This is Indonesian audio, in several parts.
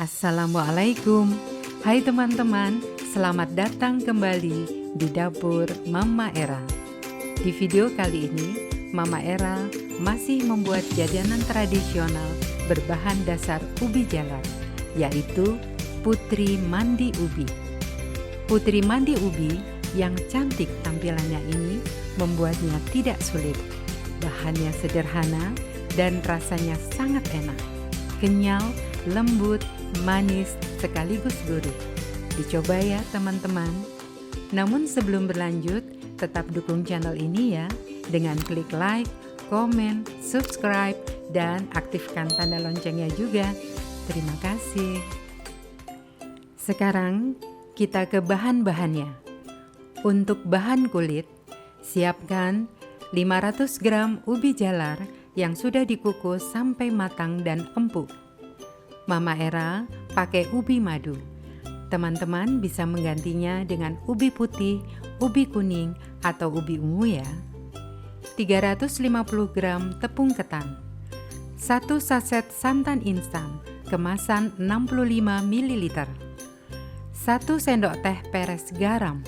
Assalamualaikum. Hai teman-teman, selamat datang kembali di dapur Mama Era. Di video kali ini, Mama Era masih membuat jajanan tradisional berbahan dasar ubi jalar, yaitu putri mandi ubi. Putri mandi ubi yang cantik tampilannya ini membuatnya tidak sulit. Bahannya sederhana dan rasanya sangat enak, kenyal, lembut, manis, sekaligus gurih. Dicoba ya teman-teman. Namun sebelum berlanjut, tetap dukung channel ini ya dengan klik like, komen, subscribe, dan aktifkan tanda loncengnya juga. Terima kasih. Sekarang kita ke bahan-bahannya. Untuk bahan kulit, siapkan 500 gram ubi jalar yang sudah dikukus sampai matang dan empuk. Mama Era pakai ubi madu. Teman-teman bisa menggantinya dengan ubi putih, ubi kuning, atau ubi ungu ya. 350 gram tepung ketan. 1 saset santan instan kemasan 65 ml. 1 sendok teh peres garam.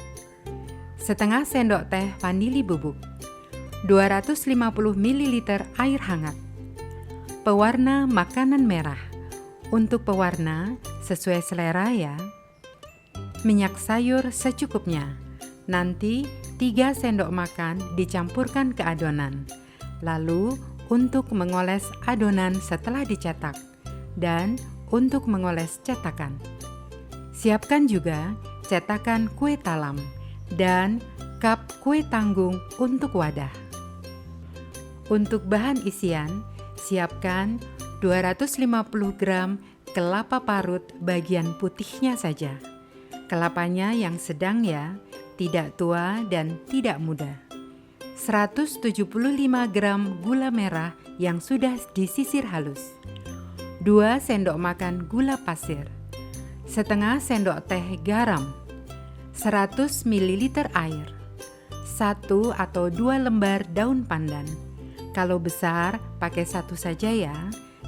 Setengah sendok teh vanili bubuk. 250 ml air hangat. Pewarna makanan merah. Untuk pewarna, sesuai selera ya. Minyak sayur secukupnya. Nanti 3 sendok makan dicampurkan ke adonan. Lalu untuk mengoles adonan setelah dicetak. Dan untuk mengoles cetakan. Siapkan juga cetakan kue talam dan cup kue tanggung untuk wadah. Untuk bahan isian, siapkan 250 gram kelapa parut bagian putihnya saja. Kelapanya yang sedang ya, tidak tua dan tidak muda. 175 gram gula merah yang sudah disisir halus. 2 sendok makan gula pasir. Setengah sendok teh garam. 100 ml air. 1 atau 2 lembar daun pandan. Kalau besar, pakai 1 saja ya.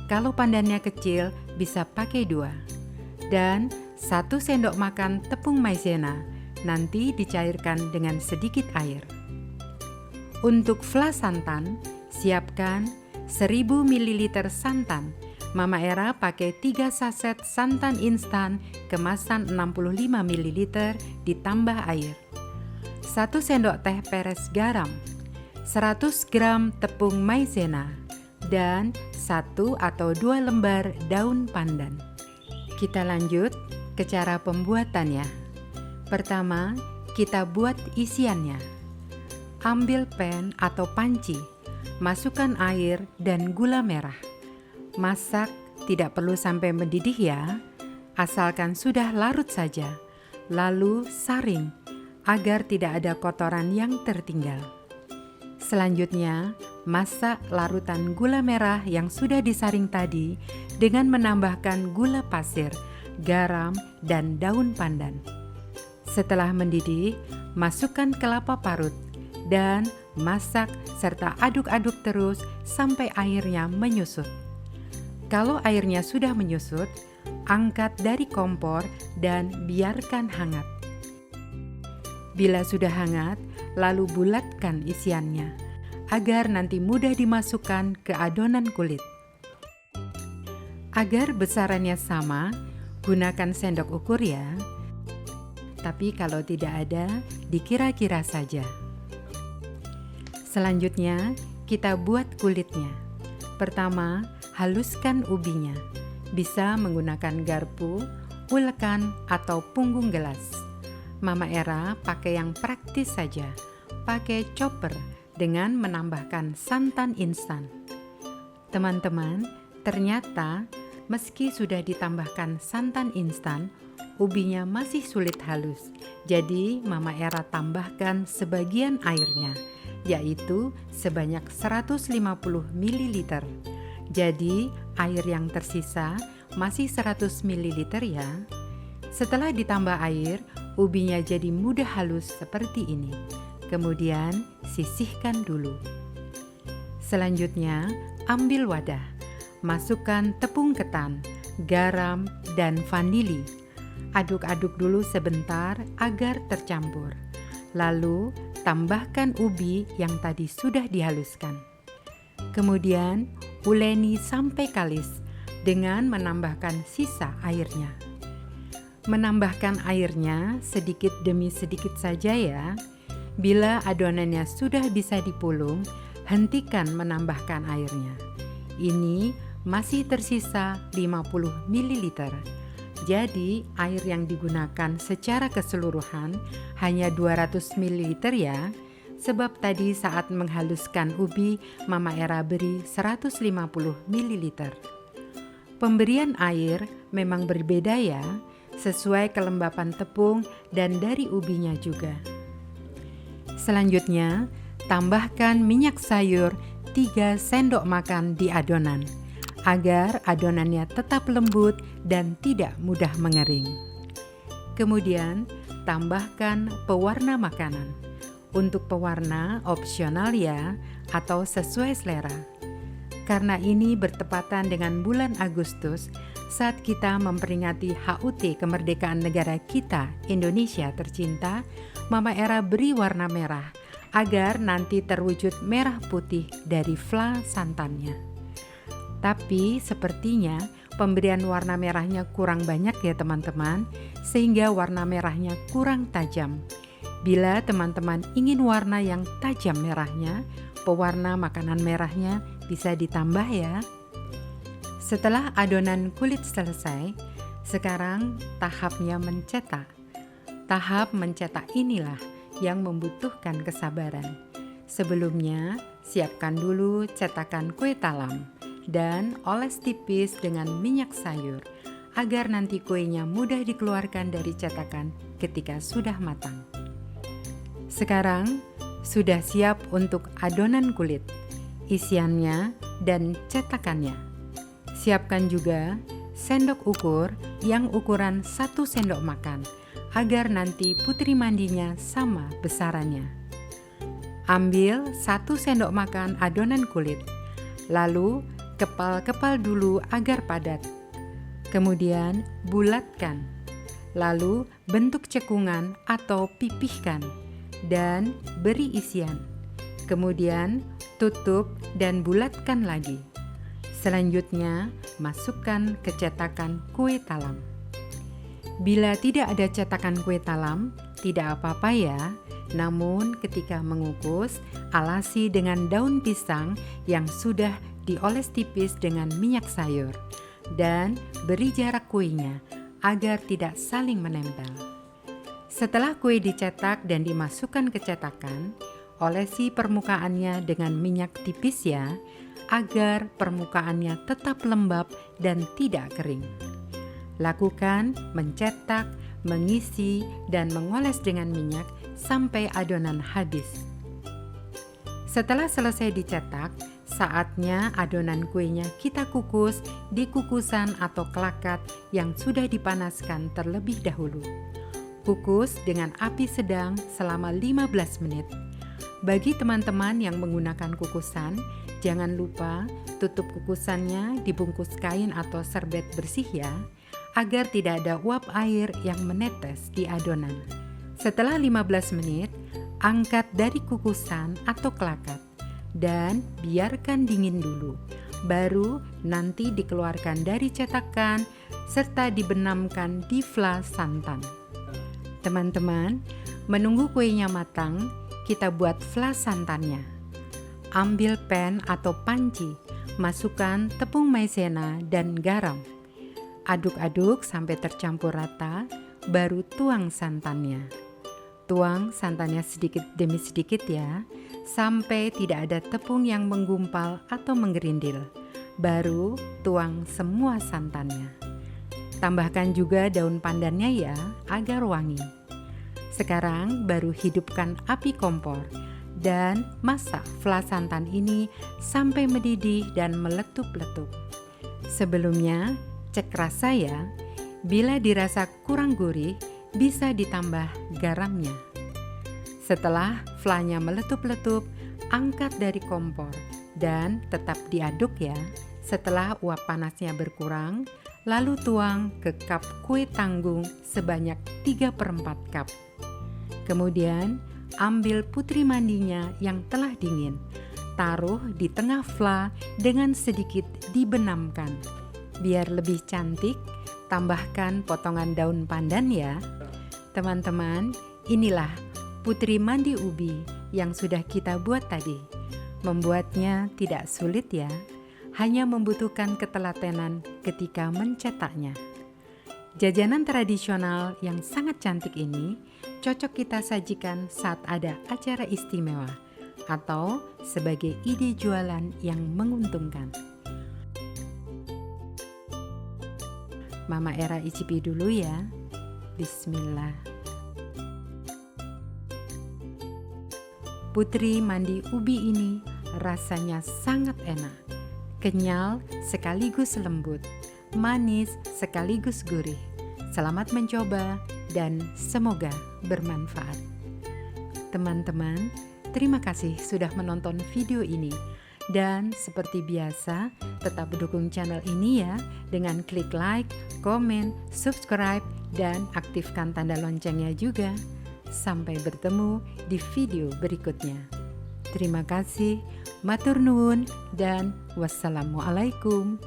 Kalau pandannya kecil, bisa pakai 2. Dan 1 sendok makan tepung maizena, nanti dicairkan dengan sedikit air. Untuk flas santan, siapkan 1000 ml santan. Mama Era pakai 3 saset santan instan kemasan 65 ml ditambah air. 1 sendok teh peres garam. 100 gram tepung maizena. Dan 1 atau 2 lembar daun pandan. Kita lanjut ke cara pembuatannya. Pertama, kita buat isiannya. Ambil pan atau panci, masukkan air dan gula merah. Masak tidak perlu sampai mendidih ya, asalkan sudah larut saja. Lalu saring agar tidak ada kotoran yang tertinggal. Selanjutnya, masak larutan gula merah yang sudah disaring tadi dengan menambahkan gula pasir, garam, dan daun pandan. Setelah mendidih, masukkan kelapa parut dan masak serta aduk-aduk terus sampai airnya menyusut. Kalau airnya sudah menyusut, angkat dari kompor dan biarkan hangat. Bila sudah hangat, lalu bulatkan isiannya, agar nanti mudah dimasukkan ke adonan kulit. Agar besarannya sama, gunakan sendok ukur ya. Tapi kalau tidak ada, dikira-kira saja. Selanjutnya, kita buat kulitnya. Pertama, haluskan ubinya. Bisa menggunakan garpu, ulekan, atau punggung gelas. Mama Era pakai yang praktis saja, pakai chopper dengan menambahkan santan instan. Teman-teman, ternyata meski sudah ditambahkan santan instan, ubinya masih sulit halus. Jadi Mama Era tambahkan sebagian airnya, yaitu sebanyak 150 ml. Jadi air yang tersisa masih 100 ml ya. Setelah ditambah air, ubinya jadi mudah halus seperti ini. Kemudian sisihkan dulu. Selanjutnya, ambil wadah. Masukkan tepung ketan, garam, dan vanili. Aduk-aduk dulu sebentar agar tercampur. Lalu, tambahkan ubi yang tadi sudah dihaluskan. Kemudian, uleni sampai kalis dengan menambahkan sisa airnya. Menambahkan airnya sedikit demi sedikit saja ya. Bila adonannya sudah bisa dipulung, hentikan menambahkan airnya. Ini masih tersisa 50 ml. Jadi, air yang digunakan secara keseluruhan hanya 200 ml ya. Sebab tadi saat menghaluskan ubi, Mama Era beri 150 ml. Pemberian air memang berbeda ya, sesuai kelembapan tepung dan dari ubinya juga. Selanjutnya, tambahkan minyak sayur 3 sendok makan di adonan, agar adonannya tetap lembut dan tidak mudah mengering. Kemudian, tambahkan pewarna makanan. Untuk pewarna opsional ya, atau sesuai selera. Karena ini bertepatan dengan bulan Agustus saat kita memperingati HUT kemerdekaan negara kita, Indonesia tercinta, Mama Era beri warna merah agar nanti terwujud merah putih dari fla santannya. Tapi sepertinya pemberian warna merahnya kurang banyak ya teman-teman, sehingga warna merahnya kurang tajam. Bila teman-teman ingin warna yang tajam merahnya, pewarna makanan merahnya bisa ditambah ya. Setelah adonan kulit selesai, sekarang tahapnya mencetak. Tahap mencetak inilah yang membutuhkan kesabaran. Sebelumnya, siapkan dulu cetakan kue talam dan oles tipis dengan minyak sayur agar nanti kuenya mudah dikeluarkan dari cetakan ketika sudah matang. Sekarang sudah siap untuk adonan kulit, isiannya dan cetakannya. Siapkan juga sendok ukur yang ukuran 1 sendok makan agar nanti putri mandinya sama besarannya. Ambil 1 sendok makan adonan kulit, lalu kepal-kepal dulu agar padat. Kemudian bulatkan, lalu bentuk cekungan atau pipihkan, dan beri isian. Kemudian tutup dan bulatkan lagi. Selanjutnya, masukkan ke cetakan kue talam. Bila tidak ada cetakan kue talam, tidak apa-apa ya. Namun ketika mengukus, alasi dengan daun pisang yang sudah dioles tipis dengan minyak sayur dan beri jarak kuenya agar tidak saling menempel. Setelah kue dicetak dan dimasukkan ke cetakan, olesi permukaannya dengan minyak tipis ya, agar permukaannya tetap lembab dan tidak kering. Lakukan mencetak, mengisi, dan mengoles dengan minyak sampai adonan habis. Setelah selesai dicetak, saatnya adonan kuenya kita kukus di kukusan atau kelakat yang sudah dipanaskan terlebih dahulu. Kukus dengan api sedang selama 15 menit. Bagi teman-teman yang menggunakan kukusan, jangan lupa tutup kukusannya dibungkus kain atau serbet bersih ya, agar tidak ada uap air yang menetes di adonan. Setelah 15 menit, angkat dari kukusan atau kelakat dan biarkan dingin dulu. Baru nanti dikeluarkan dari cetakan serta dibenamkan di fla santan. Teman-teman, menunggu kuenya matang, kita buat fla santannya. Ambil pan atau panci, masukkan tepung maizena dan garam. Aduk-aduk sampai tercampur rata, baru tuang santannya. Tuang santannya sedikit demi sedikit ya, sampai tidak ada tepung yang menggumpal atau menggerindil. Baru tuang semua santannya. Tambahkan juga daun pandannya ya, agar wangi. Sekarang baru hidupkan api kompor dan masak fla santan ini sampai mendidih dan meletup-letup. Sebelumnya, cek rasa ya. Bila dirasa kurang gurih, bisa ditambah garamnya. Setelah flanya meletup-letup, angkat dari kompor dan tetap diaduk ya. Setelah uap panasnya berkurang, Lalu tuang ke cup kue tanggung sebanyak 3/4 cup. Kemudian ambil putri mandinya yang telah dingin, taruh di tengah fla dengan sedikit dibenamkan. Biar lebih cantik, tambahkan potongan daun pandan ya. Teman-teman, inilah putri mandi ubi yang sudah kita buat tadi. Membuatnya tidak sulit ya, hanya membutuhkan ketelatenan ketika mencetaknya. Jajanan tradisional yang sangat cantik ini cocok kita sajikan saat ada acara istimewa atau sebagai ide jualan yang menguntungkan. Mama Era icipi dulu ya. Bismillah. Putri mandi ubi ini rasanya sangat enak. Kenyal sekaligus lembut, manis sekaligus gurih. Selamat mencoba dan semoga bermanfaat. Teman-teman, terima kasih sudah menonton video ini. Dan seperti biasa, tetap dukung channel ini ya dengan klik like, komen, subscribe, dan aktifkan tanda loncengnya juga. Sampai bertemu di video berikutnya. Terima kasih, matur nuwun, dan wassalamualaikum.